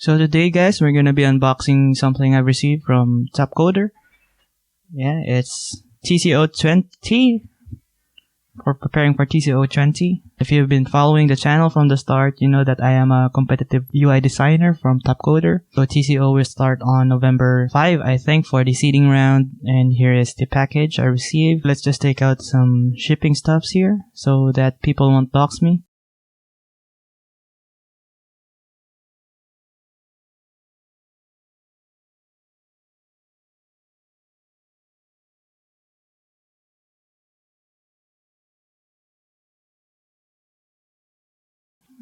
So today, guys, we're gonna be unboxing something I received from Topcoder. Yeah, it's TCO 20 for preparing for TCO 20. If you've been following the channel from the start, you know that I am a competitive UI designer from Topcoder. So TCO will start on November 5, I think, for the seeding round. And here is the package I received. Let's just take out some shipping stuffs here so that people won't dox me.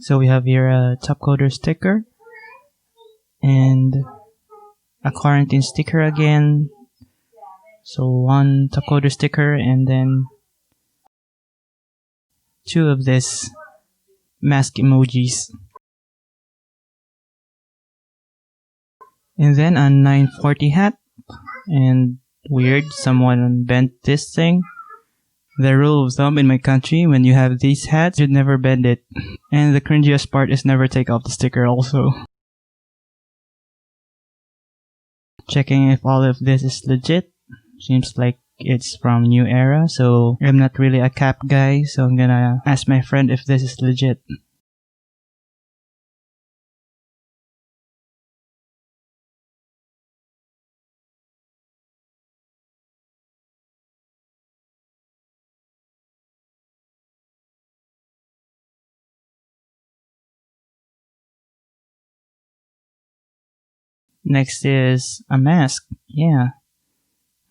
So we have here a Topcoder sticker and a quarantine sticker again. So one Topcoder sticker and then two of this mask emojis. And then a 940 hat. And weird, someone bent this thing. The rule of thumb in my country, when you have these hats, you'd never bend it. And the cringiest part is never take off the sticker also. Checking if all of this is legit. Seems like it's from New Era, so I'm not really a cap guy, so I'm gonna ask my friend if this is legit. Next is a mask. Yeah.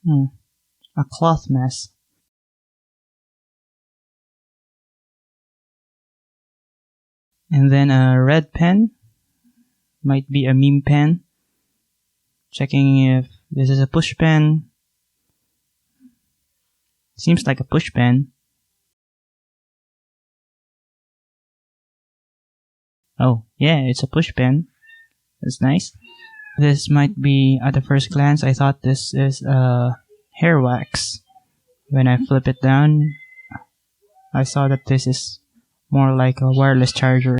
A cloth mask. And then a red pen. Might be a meme pen. Checking if this is a push pen. Seems like a push pen. Oh, yeah, it's a push pen. That's nice. This might be, at the first glance, I thought this is hair wax. When I flip it down, I saw that this is more like a wireless charger.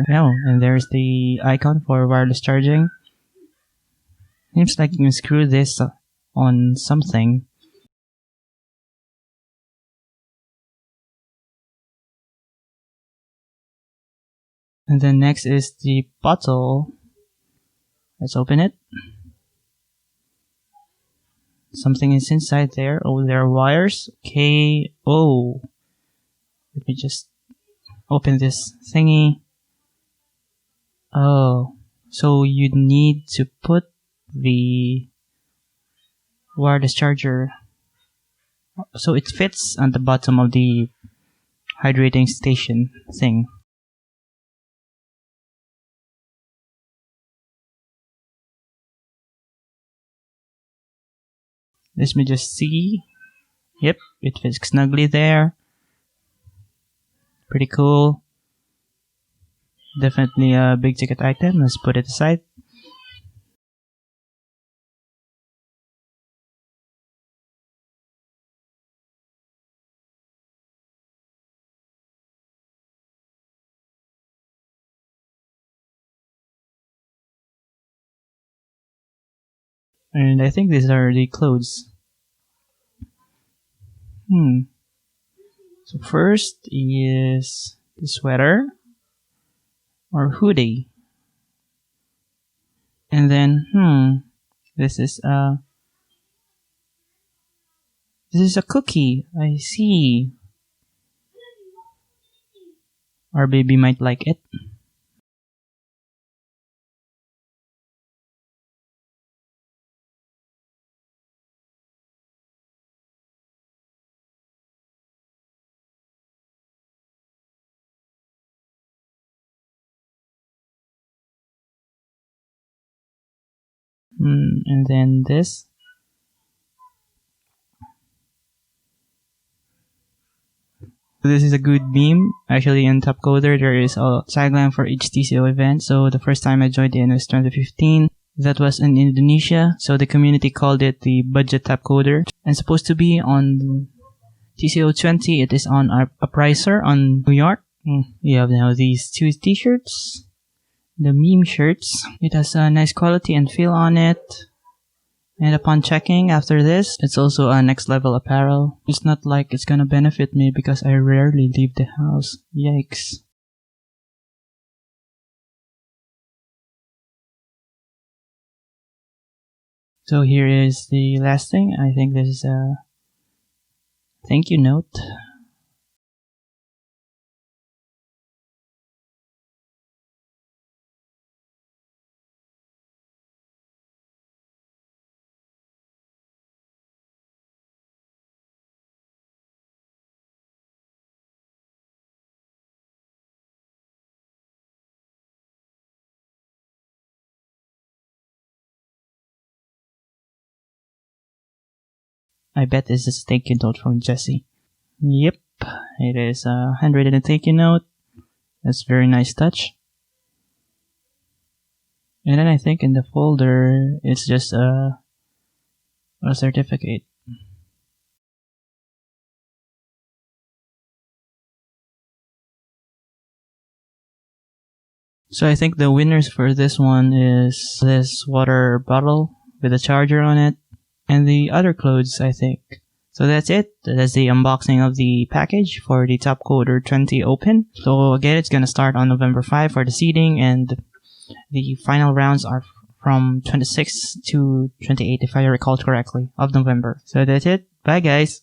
Oh, and there's the icon for wireless charging. Seems like you can screw this on something. And then next is the bottle. Let's open it. Something is inside there. Oh, there are wires. Okay. Oh. Let me just open this thingy. Oh. So you need to put the wireless charger. So it fits on the bottom of the hydrating station thing. Let me just see. Yep, it fits snugly there. Pretty cool. Definitely a big ticket item. Let's put it aside. And I think these are the clothes. So first is the sweater or hoodie. And then, this is a cookie. I see. Our baby might like it. And then this. This is a good meme. Actually, in Topcoder, there is a tagline for each TCO event. So the first time I joined in was 2015. That was in Indonesia. So the community called it the Budget Topcoder. And supposed to be on TCO 20, it is on a pricer on New York. You have now these two t-shirts, the meme shirts. It has a nice quality and feel on it. And upon checking after this, it's also a next level apparel. It's not like it's gonna benefit me because I rarely leave the house. Yikes. So here is the last thing. I think this is a thank you note. I bet this is a thank you note from Jesse. Yep, it is a handwritten thank you note. That's a very nice touch. And then I think in the folder, it's just a certificate. So I think the winners for this one is this water bottle with a charger on it, and the other clothes, I think. So that's it. That's the unboxing of the package for the Topcoder 20 Open. So again, it's gonna start on November 5 for the seeding, and the final rounds are from 26 to 28, if I recall correctly, of November. So that's it. Bye, guys.